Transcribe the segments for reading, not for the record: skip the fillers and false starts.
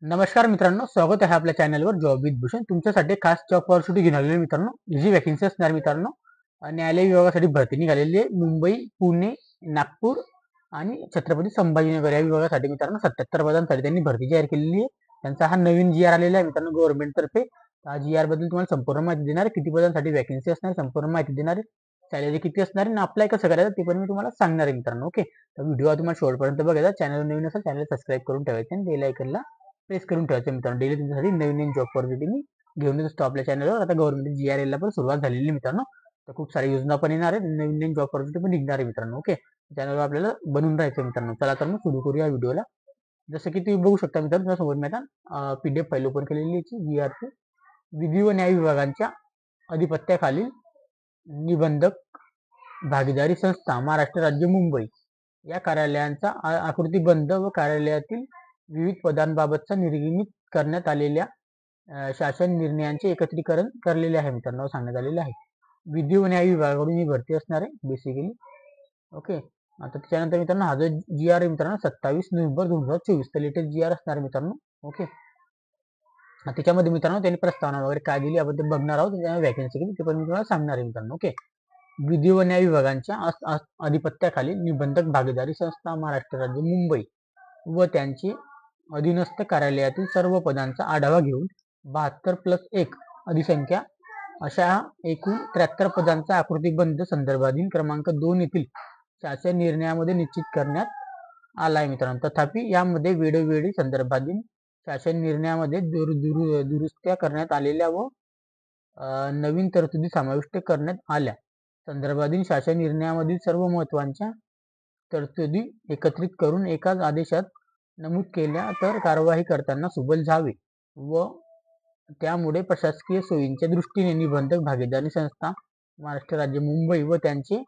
नमस्कार मित्रांनो, स्वागत आहे आपल्या चॅनलवर जॉब विथ भूषण. तुमच्यासाठी खास जॉब ऑपॉर्च्युनिटी घेऊन आलेले मित्रांनो. जी वॅकन्सी असणार मित्रांनो, न्यायालय विभागासाठी भरती निघालेली आहे. मुंबई, पुणे, नागपूर आणि छत्रपती संभाजीनगर या विभागासाठी मित्रांनो 77 पदांसाठी त्यांनी भरती जाहीर केलेली आहे. त्यांचा हा नवीन जी आर आलेला आहे मित्रांनो गव्हर्नमेंट तर्फे. हा जी आर बद्दल तुम्हाला संपूर्ण माहिती देणार आहे. किती पदांसाठी वॅकन्सी असणार संपूर्ण माहिती देणार आहे. सॅलरी किती असणार आहे आणि अप्लाय कसं करायचं ते पण मी तुम्हाला सांगणार आहे मित्रांनो. ओके, तर व्हिडिओ तुम्हाला शेवटपर्यंत बघायचा. चॅनल नवीन असेल चॅनल सबस्क्राईब करून ठेवायचे आणि बेल आयकनला प्रेस करून ठेवायचं मित्रांनो. डेली तुमच्यासाठी नवीन नवीन जॉब ऑपॉर्च्युनिटी मी घेऊन येत असतो आपल्या चॅनलवर. आता गव्हर्नमेंट जी ला पण सुरुवात झालेली मित्रांनो. तर खूप सारी योजना पण येणार आहे, नवीन नवीन जॉब ऑपॉर्च्युनिटी पण निघणार आहे मित्रांनो. ओके, चॅनलवर आपल्याला बनवून राहायचं मित्रांनो. चला तर मग सुरू करूया व्हिडिओला. जसं की तुम्ही बघू शकता मित्रांनो, तुमच्यासोबत मी आता PDF फाईल ओपन केलेली आहे जी विधी व न्याय विभागांच्या अधिपत्याखालील निबंधक भागीदारी संस्था महाराष्ट्र राज्य मुंबई या कार्यालयांचा आकृतीबंध व कार्यालयातील विविध पदांबाबतचा निर्गमित करण्यात आलेल्या शासन निर्णयांचे एकत्रीकरण करलेले आहे मित्रांनो, सांगण्यात आलेले आहे. विधी व न्याय विभागाकडून ही भरती असणार आहे बेसिकली. ओके, आता त्याच्यानंतर मित्रांनो हा जो जी आर आहे मित्रांनो 27 नोव्हेंबर 2024 तर लेटेस्ट जी आर असणार मित्रांनो. ओके, त्याच्यामध्ये मित्रांनो त्यांनी प्रस्तावना वगैरे काय दिली याबद्दल बघणार आहोत. त्याच्यामध्ये वॅकन्सी किती ते पण मी तुम्हाला सांगणार आहे मित्रांनो. ओके, विधी व न्याय विभागांच्या अधिपत्याखाली निबंधक भागीदारी संस्था महाराष्ट्र राज्य मुंबई व त्यांचे अधीनस्थ कार्यालयातील सर्व पदांचा आढावा घेऊन 72+1 अधिसंख्या अशा एकूण 73 पदांचा आकृतीबंध संदर्भाधीन क्रमांक 2 येथील शासन निर्णयामध्ये निश्चित करण्यात आला आहे मित्रांनो. तथापि यामध्ये वेळोवेळी संदर्भाधीन शासन निर्णयामध्ये दुरुस्त्या करण्यात आलेल्या व नवीन तरतुदी समाविष्ट करण्यात आल्या. संदर्भाधीन शासन निर्णयामधील सर्व महत्त्वाच्या तरतुदी एकत्रित करून एकाच आदेशात नमूद केल्या तर कार्यवाही करताना सुलभ जावे व त्यामुळे प्रशासकीय सोयींच्या दृष्टीने निबंधक भागीदारी संस्था महाराष्ट्र राज्य मुंबई व त्यांचे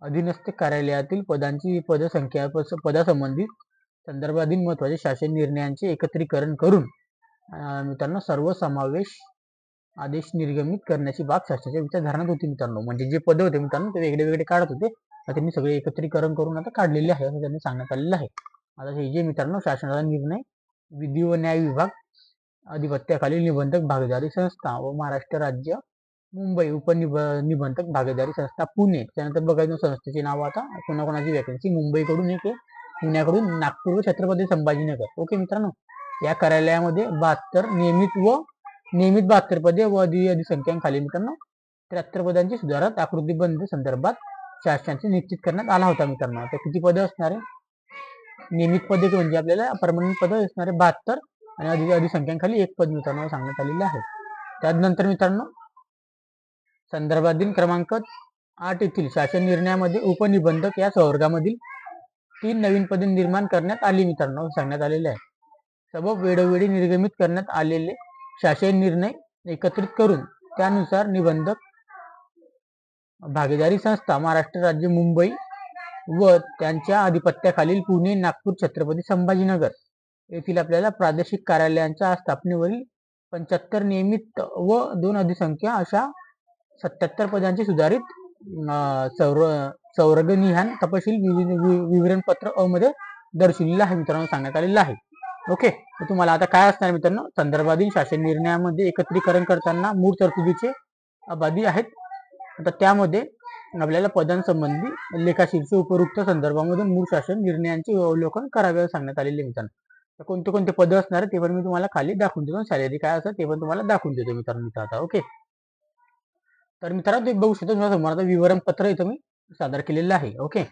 अधीनस्थ कार्यालयातील पदांची पदसंख्या पदासंबंधित संदर्भाधीन महत्त्वाचे शासन निर्णयांचे एकत्रीकरण करून मित्रांनो सर्व समावेश आदेश निर्गमित करण्याची बाब शासनाच्या विचारधारणात होती मित्रांनो. म्हणजे जे पद होते मित्रांनो ते वेगळे वेगळे काढत होते, त्यांनी सगळे एकत्रीकरण करून आता काढलेले आहे असं त्यांनी सांगण्यात आलेलं आहे. आता हे जे मित्रांनो शासनाचा निर्णय विधी व न्याय विभाग अधिपत्याखालील निबंधक भागीदारी संस्था व महाराष्ट्र राज्य मुंबई उपनिबंधक भागीदारी संस्था पुणे. त्यानंतर बघायचं संस्थेचे नाव आता कोणाकोणाची वॅकन्सी मुंबईकडून एक आहे, पुण्याकडून नागपूर व छत्रपती संभाजीनगर. ओके मित्रांनो, या कार्यालयामध्ये 72 नियमित 72 पदे व अधिसंख्यांखाली मित्रांनो 73 पदांची सुधारात आकृतीबंध संदर्भात शासनाचे निश्चित करण्यात आला होता मित्रांनो. आता किती पदे असणार आहे? नियमित पदे म्हणजे आपल्याला परमनंट पद असणारे 72 आणि अधिसंख्यांखाली 1 पद मित्रांनो सांगण्यात आलेले आहे. त्यानंतर मित्रांनो संदर्भाधीन क्रमांक 8 येथील शासन निर्णयामध्ये उपनिबंधक या संवर्गामधील 3 नवीन पदे निर्माण करण्यात आली मित्रांनो सांगण्यात आलेले आहे. सबब वेळोवेळी निर्गमित करण्यात आलेले शासन निर्णय एकत्रित करून त्यानुसार निबंधक भागीदारी संस्था महाराष्ट्र राज्य मुंबई व त्यांच्या अधिपत्याखालील पुणे, नागपूर, छत्रपती संभाजीनगर येथील आपल्याला प्रादेशिक कार्यालयांच्या स्थापनेवरील 75 नियमित व 2 अधिसंख्या अशा 77 पदांचे सुधारित संवर्गनिहाय तपशील विवरणपत्र अ मध्ये दर्शविलेला आहे मित्रांनो सांगण्यात आलेला आहे. ओके, तर तुम्हाला आता काय असणार मित्रांनो संदर्भाधीन शासन निर्णयामध्ये एकत्रीकरण करताना मूळ तरतुदीचे अबाधी आहेत. आता त्यामध्ये आपल्याला पदांसंबंधी लेखाशीर्ष उपरोक्त संदर्भामधून मूळ शासन निर्णयांचे अवलोकन करावे सांगण्यात आलेले मित्रांनो. तर कोणते कोणते पद असणार ते पण मी तुम्हाला खाली दाखवून देतो. सॅलरी काय असतं ते पण तुम्हाला दाखवून देतो मित्रांनो आता. ओके, तर मित्रांनो तुम्ही बघू शकता तुम्हाला आता विवरणपत्र इथं मी सादर केलेलं आहे. ओके,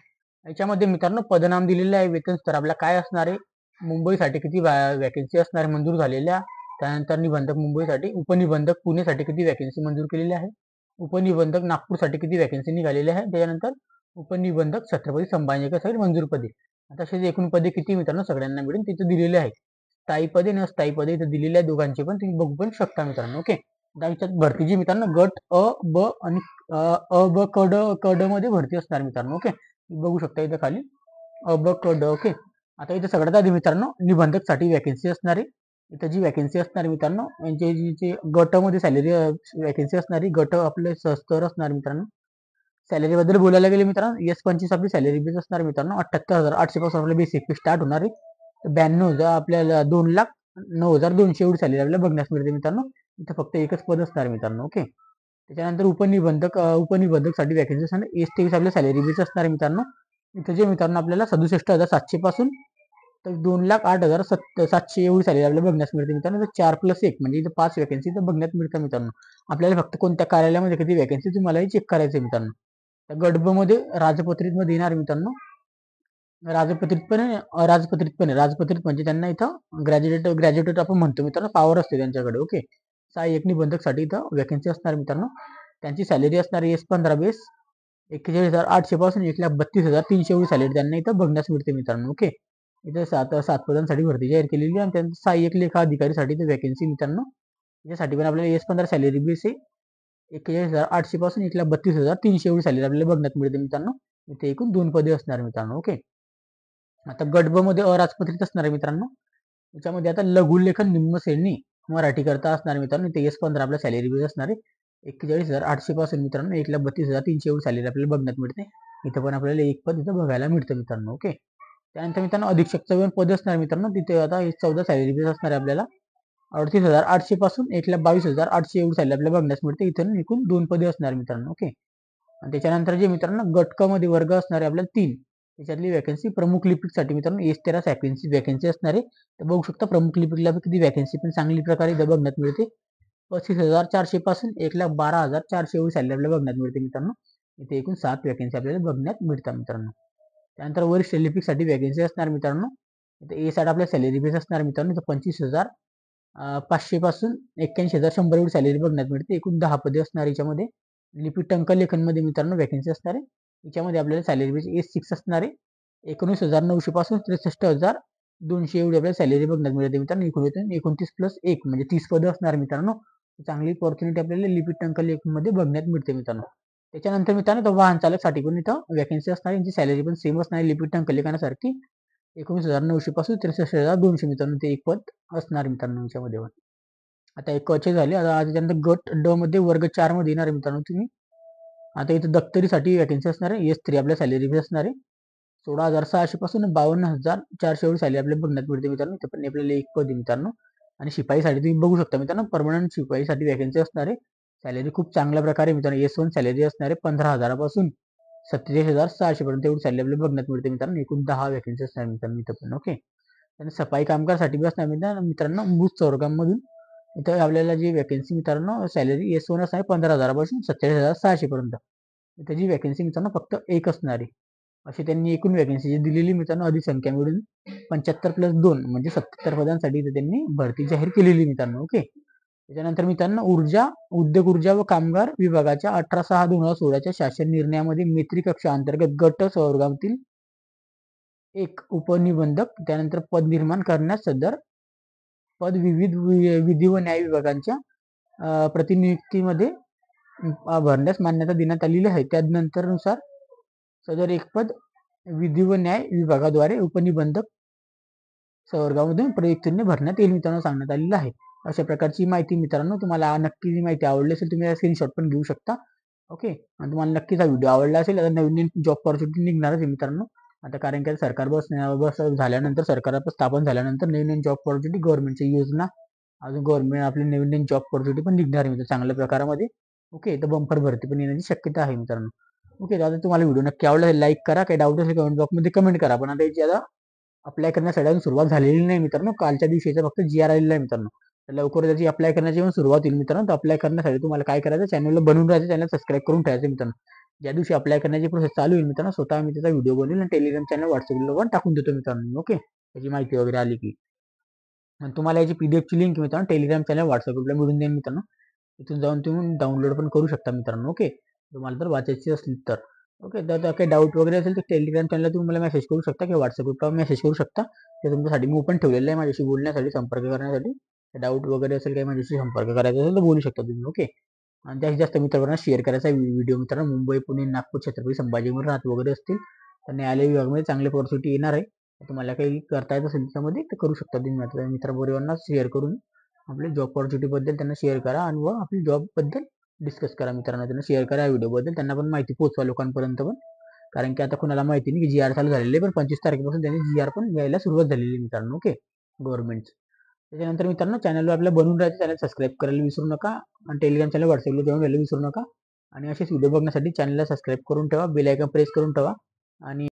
याच्यामध्ये मित्रांनो पदनाम दिलेले आहे. वेतन स्तर आपला काय असणार आहे, मुंबईसाठी किती वॅकन्सी असणार मंजूर झालेल्या, त्यानंतर निबंधक मुंबईसाठी, उपनिबंधक पुणेसाठी किती वॅकन्सी मंजूर केलेली आहे, उपनिबंधक नागपूरसाठी किती वॅकन्सी निघालेली आहे, त्याच्यानंतर उपनिबंधक छत्रपती संभाजीनगरसाठी मंजूर पदे. आता असे एकूण पदे किती मित्रांनो सगळ्यांना मिळून तिथे दिलेले आहे. स्थायी पदे नस्थायी पदे इथे दिलेले आहे दोघांचे पण तुम्ही बघू पण शकता मित्रांनो. ओके, त्याच्यात भरतीची मित्रांनो गट अ ब आणि अ ब क ड मध्ये भरती असणार मित्रांनो. ओके, बघू शकता इथं खाली अ ब क ड. ओके, आता इथं सगळ्यात आधी मित्रांनो निबंधक साठी वॅकन्सी असणार आहे. इथं जी वॅकन्सी असणार मित्रांनो यांची जी गटामध्ये सॅलरी वॅकन्सी असणारी गट आपले स्तर असणार मित्रांनो. सॅलरी बद्दल बोलायला गेले मित्रांनो S25 आपली सॅलरी बेस असणार मित्रांनो. 78,800 पासून आपल्या बेसिक पे स्टार्ट होणार आहे. 92 आपल्याला 2 9,200 एवढी सॅलरी आपल्याला बघण्यास मिळते मित्रांनो. इथं फक्त एकच पद असणार मित्रांनो. ओके. त्याच्यानंतर उपनिबंधकसाठी वॅकन्सी असणार. एस-23 आपल्या सॅलरी बेस असणार आहे मित्रांनो. इथं जे मित्रांनो आपल्याला 67,700 पासून तर 2,08,700 एवढी सॅलरी आपल्याला बघण्यास मिळते मित्रांनो. तर 4+1 म्हणजे इथं 5 वॅकन्सी इथं बघण्यात मिळतात मित्रांनो. आपल्याला फक्त कोणत्या कार्यालयामध्ये किती वॅकन्सी तुम्हाला चेक करायचं आहे मित्रांनो. तर गट ब मध्ये राजपत्रित मध्ये येणार मित्रांनो. राजपत्रित म्हणजे त्यांना इथं ग्रॅज्युएट आपण म्हणतो मित्रांनो, पॉवर असते त्यांच्याकडे. ओके. सहाय्यक निबंधकसाठी इथं वॅकन्सी असणार मित्रांनो. त्यांची सॅलरी असणार S-15 बेस 41,800 पासून 1,32,300 एवढी सॅलरी त्यांना इथं बघण्यास मिळते मित्रांनो. ओके. इथं सात पदांसाठी भरती जाहीर केलेली आणि त्यांचं सहाय्यक लेखा अधिकारीसाठी इथं वॅकन्सी मित्रांनो. यासाठी पण आपल्याला S-15 सॅलरी बेस आहे 41,800 पासून 1,32,300 एवढी सॅलरी आपल्याला बघण्यात मिळते मित्रांनो. इथे एकूण 2 पदे असणार मित्रांनो. ओके. आता गट ब मध्ये अराजपत्रित असणार आहे मित्रांनो. याच्यामध्ये आता लघुलेखन निम्न श्रेणी मराठी करता असणार मित्रांनो. इथे S-15 आपल्या सॅलरी बेस असणार आहे 41,800 पासून मित्रांनो 1,32,300 एवढी सॅलरी आपल्याला बघण्यात मिळते. इथं पण आपल्याला एक पद इथं बघायला मिळतं मित्रांनो. ओके. त्यानंतर मित्रांनो अधीक्षकचं पद असणार मित्रांनो. तिथे आता 14 सॅलरी बेस असणार आहे आपल्याला 38,800 पासून 1,22,800 एवढी सॅलरी आपल्याला बघण्यास मिळते. इथं एकूण 2 पदे असणार मित्रांनो. ओके. आणि त्याच्यानंतर जे मित्रांनो गट क मध्ये वर्ग असणार आहे आपल्याला 3. त्याच्यातली वॅकन्सी प्रमुख लिपिकसाठी मित्रांनो S-13 वॅकन्सी असणार आहे. तर बघू शकता प्रमुख लिपिकला किती वॅकन्सी पण चांगली प्रकारे इथं बघण्यात मिळते. 35,400 पासून 1,12,400 एवढी सॅलरी आपल्याला बघण्यात मिळते मित्रांनो. इथे एकूण 7 वॅकन्सी आपल्याला बघण्यात मिळतात मित्रांनो. त्यानंतर वरिष्ठ लिपिकसाठी वॅकन्सी असणार मित्रांनो. इथे A-60 आपल्या सॅलरी बेस असणार मित्रांनो. इथं 25,500 पासून 81,100 एवढी सॅलरी बघण्यात मिळते. एकूण 10 पदे असणार याच्यामध्ये. लिपी टंकलेखन मध्ये मित्रांनो वॅकन्सी असणार आहे. याच्यामध्ये आपल्याला सॅलरी बेस S-6 असणार आहे. 19,900 पासून 63,200 एवढी आपल्याला सॅलरी बघण्यात मिळते मित्रांनो. 29+1 म्हणजे 30 पदं असणार मित्रांनो. चांगली ऑपॉर्च्युनिटी आपल्याला लिपी टंकलेखन मध्ये बघण्यात मिळते मित्रांनो. त्याच्यानंतर मित्रांनो वाहन चालकसाठी पण इथं वॅकन्सी असणार. यांची सॅलरी पण सेम असणार लिपी टंकलेखनासारखी 19,900 पासून 63,200 मित्रांनो. ते एक पद असणार मित्रांनो याच्यामध्ये. आता एक चे झाले. आता त्यानंतर गट ड मध्ये वर्ग 4 मध्ये येणार आहे मित्रांनो तुम्ही. आता इथं दप्तरीसाठी वॅकन्सी असणार आहे. S-3 आपल्या सॅलरी बेस असणार आहे 16,600 पासून 52,400 एवढी सॅलरी आपल्याला बघण्यात मिळते मित्रांनो. इथं पण आपल्याला एक पद आहे मित्रांनो. आणि शिपाईसाठी तुम्ही बघू शकता मित्रांनो परमनंट शिपाईसाठी वॅकन्सी असणार आहे. सॅलरी खूप चांगल्या प्रकारे मित्रांनो S-1 सॅलरी असणार आहे 15,000 पासून 47,600 पर्यंत एवढी सॅलरी आपल्याला बघण्यात मिळते मित्रांनो. एकूण 10 वॅकन्सी असणार मित्रांनो इथं पण. ओके. आणि सफाई कामगारसाठी बी असणार मित्रांनो मृत चौरगांमधून. इथं आपल्याला जी वॅकन्सी मित्रांनो सॅलरी S-1 असणार 15,000 पासून 47,600 पर्यंत. त्याची वॅकन्सी मित्रांनो फक्त एक असणार आहे. अशी त्यांनी एकूण वॅकन्सी दिलेली मित्रांनो अधिसंख्या मिळून 75+2 म्हणजे 77 पदांसाठी त्यांनी भरती जाहीर केलेली मित्रांनो. ओके. त्याच्यानंतर मित्रांनो उद्योग ऊर्जा व कामगार विभागाच्या 18/6/2016 शासन निर्णयामध्ये मैत्री कक्षा अंतर्गत गट संवर्गातील एक उपनिबंधक त्यानंतर पद निर्माण करण्यास सदर पद विविध विधी व न्याय विभागांच्या प्रतिनियुक्तीमध्ये भरण्यास मान्यता देण्यात आलेली आहे. त्यानंतर सदर एक पद विधी व न्याय विभागाद्वारे उपनिबंधक संवर्गामधून प्रयुक्तीने भरण्यात येईल मित्रांनो सांगण्यात आलेलं आहे. अशा प्रकारची माहिती मित्रांनो तुम्हाला नक्की माहिती आवडली असेल तुम्ही स्क्रीनशॉट पण घेऊ शकता. ओके. आणि तुम्हाला नक्कीच हा व्हिडिओ आवडला असेल. आता नवीन जॉब ऑपॉर्च्युनिटी निघणारच आहे मित्रांनो. आता कारण की सरकार बस झाल्यानंतर सरकार स्थापन झाल्यानंतर नवीन जॉब ऑपॉर्च्युनिटी गव्हर्नमेंटची योजना अजून गव्हर्नमेंट आपली नवीन जॉब ऑपॉर्च्युनिटी पण निघणार आहे चांगल्या प्रकारामध्ये. ओके. तर बंपर भरती पण येण्याची शक्यता आहे मित्रांनो. ओके. आता तुम्हाला व्हिडिओ नक्की आवडला असेल लाईक करा. काही डाऊट असेल कमेंट बॉक्समध्ये कमेंट करा. पण आता याची आता अप्लाय करण्यासाठी अजून सुरुवात झालेली नाही मित्रांनो. कालच्या दिवशी फक्त GR आलेला आहे मित्रांनो. तर लवकर त्याची अप्लाय करण्याची पण सुरुवात होईल मित्रांनो. तर अप्लाय करण्यासाठी तुम्हाला काय करायचं चॅनलला बनवून राहायचं चॅनल सबस्क्राईब करून ठेवायचं मित्रांनो. ज्या दिवशी अप्लाय करण्याची प्रोसेस चालू होईल मित्रांनो स्वतः मी त्याचा व्हिडिओ बनवेल आणि टेलिग्राम चॅनल व्हॉट्सअपला पण टाकून देतो मित्रांनो. ओके. त्याची माहिती वगैरे आली की तुम्हाला याची PDF ची लिंक मित्रांनो टेलिग्राम चॅनल व्हॉट्सअपला मिळून देईल मित्रांनो. इथून जाऊन तुम्ही डाउनलोड पण करू शकता मित्रांनो. ओके. तुम्हाला तर वाचायची असली तर. ओके. तर काही डाऊट वगैरे असेल तर टेलिग्राम चॅनलला तुम्ही मला मेसेज करू शकता किंवा व्हॉट्सअप ग्रुपला मेसेज करू शकता. ते तुमच्यासाठी मी ओपन ठेवलेलं आहे माझ्याशी बोलण्यासाठी संपर्क करण्यासाठी. डाऊट वगैरे असेल काही माझ्याशी संपर्क करायचा असेल तर बोलू शकता तुम्ही. ओके. आणि जास्तीत जास्त मित्रांना शेअर करायचा व्हिडिओ मित्रांनो. मुंबई पुणे नागपूर छत्रपती संभाजीनगर राहत वगैरे असतील तर न्यायालय विभागामध्ये चांगली ऑपॉर्च्युनिटी येणार आहे. तुम्हाला काही करता येत असेल त्यामध्ये ते करू शकता तुम्ही मित्राबरोबरांना शेअर करून आपल्या जॉब ऑपॉर्च्युनिटी बद्दल त्यांना शेअर करा आणि व आपली जॉब बद्दल डिस्कस करा मित्रांनो. त्यांना शेअर करा व्हिडिओ बद्दल त्यांना पण माहिती पोहोचवा लोकांपर्यंत पण. कारण की आता कुणाला माहिती नाही की GR चालू झालेले पण 25 तारखेपासून त्यांनी GR पण यायला सुरुवात झालेली मित्रांनो. ओके. गव्हर्नमेंट त्याच्यानंतर मित्रांनो चॅनलवर आपल्याला बनवून राहायचं, चॅनल सबस्क्राईब करायला विसरू नका आणि टेलिग्राम चॅनल व्हॉट्सअपला जॉईन व्हायला विसरू नका. आणि असेच व्हिडिओ बघण्यासाठी चॅनलला सबस्क्राईब करून ठेवा, बेल आयकॉन प्रेस करून ठेवा आणि